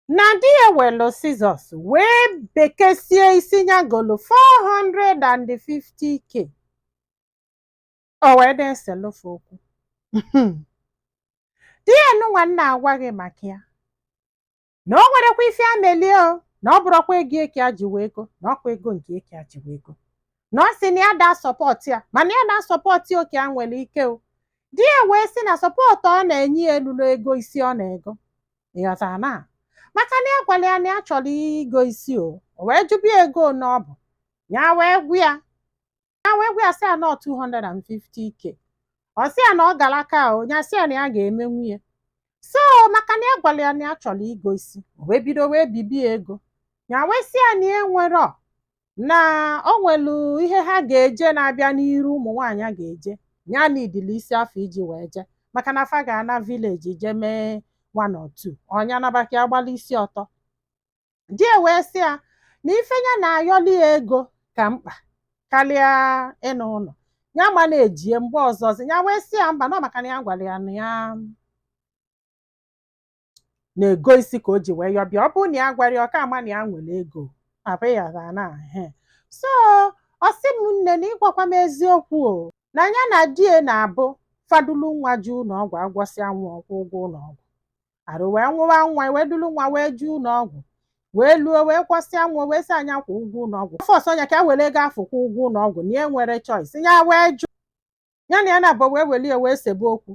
na di ya welu Scissors wee bekesie isi ya golu 450k. O wee na-eselofe okwu. di ya nụnwa nna agwa gị maka ya na o nwerekwa ife amelie o, na ọ bụrụkwa ego eke a ji wee go, na ọkwa ego nke eke a ji wee go, na ọ sị na ya da sọpọtụ ya, mana ya na-asọpọtụ oke a nwere ike o. di ya wee sị na sọpọtụ ọ na-enye ya elulu ego isi ọ na-ego. ịghọtara na maka na ya gwara ya na ya chọrọ igo isi o wee jụbụ ego na ọ bụ ya wee gwa ya sị ya na 250k. ọ sị ya na ọ gara aka o ya sị ya na ya ga-eme nwunye. so maka na ya gwara ya na ya chọrọ igo isi, o wee bido wee bibi ego ya wee sị ya na ya nwere na o nwelu ihe ha ga-eje na-abịa n'iru ụmụ nwaanyị ga-eje ya na idili isi afọ iji wee je, maka na afa ga-ana vileji je mee 1 or 2 ọnya nabaka agbala isi ọtọ. di ya wee sị ya na ife ya na-ayọli ya ego ka mkpa karịa ịnụ ụlọ ya ma na-ejie mgbe ọzọzi. ya wee sị ya mba nọ maka na ya gwara ya na ya na-ego isi ka o ji wee yọbịa, ọ bụrụ na ya gwara ya ọ ka ama na ya nwere ego abịghara na so ọ sị m nne na ịgwakwa m eziokwu o na ya na di ya na-abụ fadulu nwa ji ụlọọgwụ agwọsịa nwa ọkwụ ụgwọ ụlọọgwụ arụ wee nwụwa nwa wee dulu nwa wee ju ụlọọgwụ wee luo wee gwọsịa nwa wee sị anya kwa ụgwọ ụlọọgwụ fọs ọnya ka ya were ego afọ kwa ụgwọ ụlọọgwụ na ya nwere choice ya wee jụ ya na ya na-abụ wee weli ya wee sebe okwu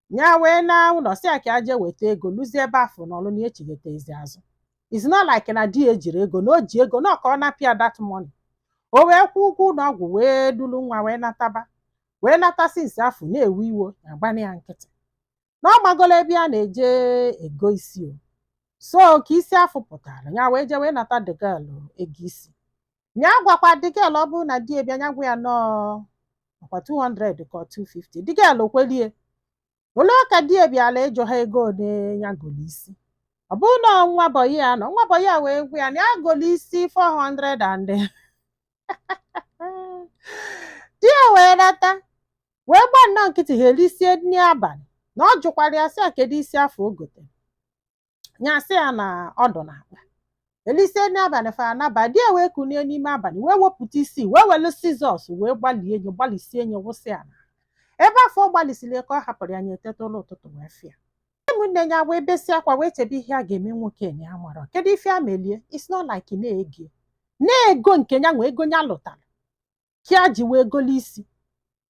ya wee na ụlọ si ya ka ya jee weta ego lụzie ebe afọ n'ọlụ na echigata ezi azụ. It's not like na di ya ejiri ego na o ji ego na ọka ọ napịa that money. o wee kwụ ụgwọ ụlọọgwụ wee dulu nwa wee nataba wee nata sinsi afọ na-ewe iwo ya gbana ya nkịtị na ọ magolo ebe ya na-eje ego isi o. so ka isi afọ pụtara ya wee jee wee nata the girl ego isi ya gwakwa the girl ọ bụrụ na di bịa ya gwa ya nọọ ọkwa 200 ka 250 the girl okwelie. olee ka di bịala ịjụ ha ego ole ya golu isi, ọ bụrụ na nwa bọyị ya nọ nwa bọyị ya wee gwa ya na ya golu isi 400 and di ya wee nata wee gba nnọọ nkịtị ha elisie nri abalị na ọ jụkwara ya sị ya kedu isi afọ o gotere ya sị ya na ọdụ na akpa. elisie nri abalị fa anaba di ya wee kunie n'ime abalị wee wepụta isi wee welu Scissors wee gbalie enyi gbalisie enyi wụsị ya na ebe afọ ọ gbalịsiri ka ọ hapụrụ ya nyeteta ụlọ ụtụtụ wee fịa. ụmụnne ya wee besi akwa wee chebe ihe a ga-eme nwoke na ya mara kedu ife a melie. It's not like na-ego nke ya nwe ego ya lụtara ka ji wee golo isi.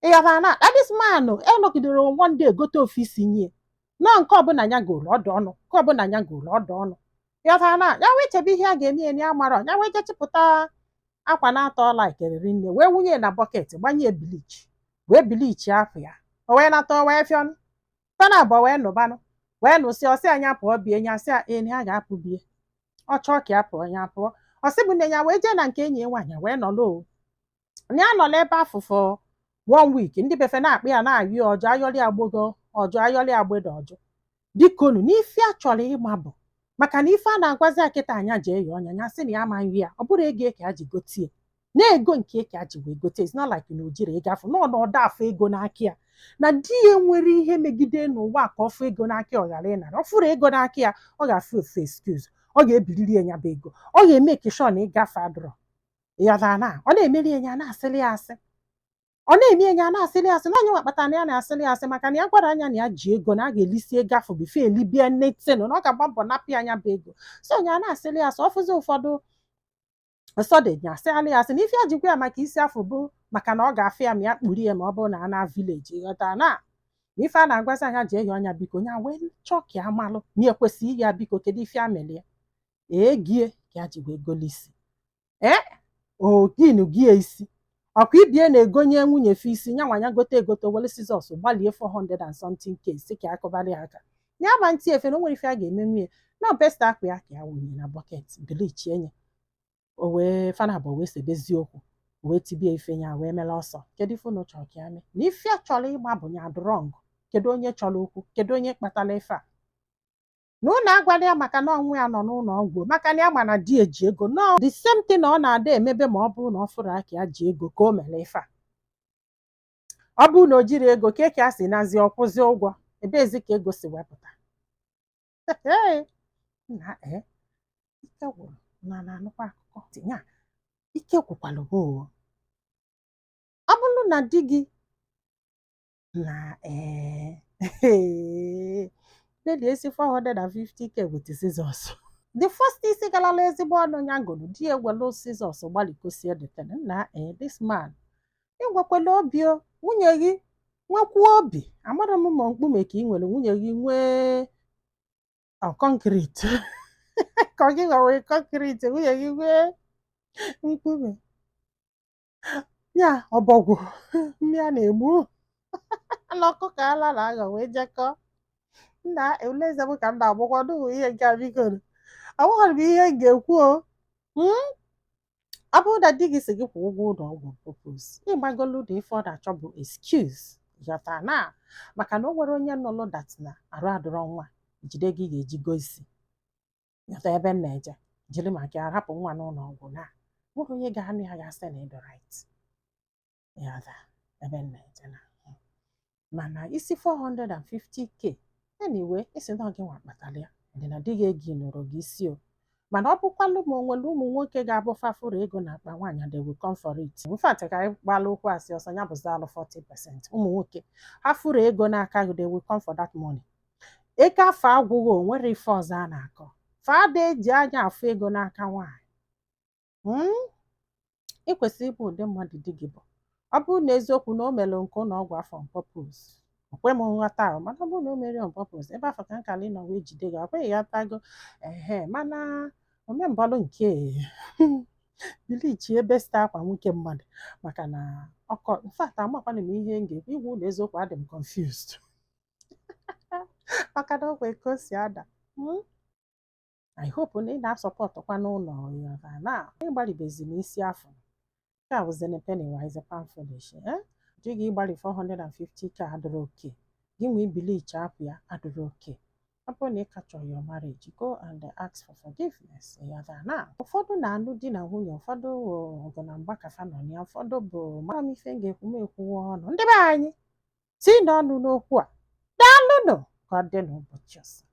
ịghara na this man enọgidere one day egote ofu isi nye nọ nke ọbụla ya goro ọdụ ọnụ nke ọbụla ya goro ọdụ ọnụ. ịghara na ya wee chebe ihe a ga-eme ya na ya mara ya wee jechịpụta akwa na-atọ ọla ikeriri nne wee wunye na bọket gbanye bilichi wee bilichi afọ ya o wee nata wee fịọnụ fana abụọ wee nụbanụ wee nụsị ọsị anya pụọ bie nya sị eni ha ga-apụ bie ọ chọọ ka ya pụọ ya pụọ. ọsị bụ nne ya wee jee na nke enyi ya nwaanyị wee nọlụ ya nọla ebe afụfọ 1 week ndị befe na-akpị ya na-ayụ ọjọ ayọli agbogo ọjọ ayọli agbedo ọjọ. dikonu n'ife a chọrọ ịma bụ maka na ife a na-agwazi akịta anya ji eyi ọnya ya sị na ya ma nri ya ọ bụrụ ego eke a ji gotie na ego nke eke a ji wee gote it's not like na o jiri ego afọ nọ ọda afọ ego n'aka ya na di ya nwere ihe megide n'ụwa ka ọfụ ego n'aka ya ọ ghara ịnara. ọ fụrụ ego n'aka ya ọ ga-afụ ofe excuse ọ ga-ebiliri ya bụ ego ọ ga-eme keshọn na ịgafe adọrọ ya na ọ na-emeri ya na-asịrị ya asị ọ na-eme ya na-asịrị asị na onye nwa kpatara na ya na-asịrị asị maka na ya gwara anya na ya ji ego na a ga-elisi ego afọ bifo elibie nnetenụ na ọ ga-agba mbọ napịa anya bụ ego. so ya na-asịrị asị ọ fụzi ụfọdụ ọsọdị ya asịrị ya asị na ife ya jikwa ya maka isi afọ bụ maka na ọ ga-afụ ya ma ya kpuri ya ma ọ bụrụ na a na vileji ghọta na ife a na-agwazi anya ji eyi ọnya biko ya wee chọọ ka ya malụ na ekwesịghị ya biko kedu ife a mere ya egie ka ya ji wee golo isi oginu gie isi ọkwa ibie na-egonye nwunye fe isi nya nwanya gote egote wele Scissors gbalie 400 and something k si ka akụbali aka ya ma ntị efe na o nwere ife a ga-eme nwunye na pesta akpa ya ka ya wunye na bọket bilichi enye o wee fanabọ wee sebezi okwu wee tibie ife ya wee mela ọsọ. kedu ife unu chọrọ ka ya mee na ife a chọrọ ịgba bụ nya drọng kedu onye chọrọ okwu kedu onye kpatara ife a na ụlọ agwala ya maka na ọnwụ ya nọ n'ụlọ ọgwụ maka na ya ma na di eji ego nọ the same thing na ọ na-ada emebe ma ọ bụrụ na ọ fụrụ aka ya ji ego ka o mere ife a. ọ bụrụ na o jiri ego ka eke a si nazi ọkwụzi ụgwọ ebe ezi ka ego si wepụta na ike gwụrụ na-anụkwa akụkọ tinye ike gwụkwalụ gị o. Ọ bụrụ na di gị na lady esi 450k with scissors. The first isi galala ezigbo ọnụ ya gụrụ di ewelu scissors gbalikosie deten na this man ịgwakwala obi o, nwunye gị nwekwuo obi. Amara m ma mkpume ka ị nwere nwunye gị nwee concrete ka gị nwere concrete nwunye gị nwee mkpume ya ọbọgwụ mmịa na-egbu na ọkụkọ ala na aghọ wee jekọọ. Nna eleze m ka m na-agbakwa n'ụmụ ihe nke a biko agbaghara m ihe m ga-ekwu o. Ọ bụrụ na di gị si gị kwụ ụgwọ ụlọ ọgwụ purpose ịgbagolu na ife ọ na-achọ bụ excuse yọta na maka na o nwere onye nọlụ dat na arụ adịrọ nwa jide gị ga-eji gosi yọta ebe m na-eje jiri maka ya rapụ nwa n'ụlọ ọgwụ na nwere onye ga-anụ ya ga-asị na ịdị right yọta ebe m na-eje na mana isi 450k anyway isi na gị nwa kpatara ya dị na di gị ego nụrụ gị isi o. Mana ọ bụkwalụ ma onwere ụmụ nwoke ga-abụ fafuru ego na akpa nwaanyị they will come for it. In fact ka anyị gbala okwu asị ọsọ ya bụzi alụ 40%. Ụmụ nwoke ha furu ego n'aka gị they will come for that money. Ego afọ agwụghị o nwere ife ọzọ a na-akọ fada eji anya afụ ego n'aka nwaanyị. Ị kwesịrị ịbụ ụdị mmadụ di gị bụ ọ bụrụ na eziokwu na o mere nke ụlọ ọgwụ afọ on purpose okwe m nghọta ahụ mana ọ bụrụ na o mere on purpose ebe afọ ka nkala ịnọ wee jide gị akweghị ya tago mana omembọlụ nke bilichi ebe sta akwa nwoke mmadụ maka na ọkọ infact amakwana m ihe m ga-ekwu igwu ụlọ eziokwu adị m confused maka na ogwe ka o si ada. I hope na ị na-asọpọtụkwa n'ụlọ ya na ịgbalibezi n'isi afọ ka bụzina penny wise pound foolish dị gị ịgbalị 450k adịrọ oke gị nwee bilichi apụ ya adịrọ oke. Ọ bụrụ na ị ka chọrọ your marriage go and ask for forgiveness na ụfọdụ na-alụ di na nwunye ụfọdụ ọgụ na mgbakafa nọ ya ụfọdụ bụ mara m ife m ga-ekwu m ekwuwe ọnụ ndị be anyị si n'ọnụ n'okwu a daalụnụ ka ọ dị n'ụbọchị ọzọ.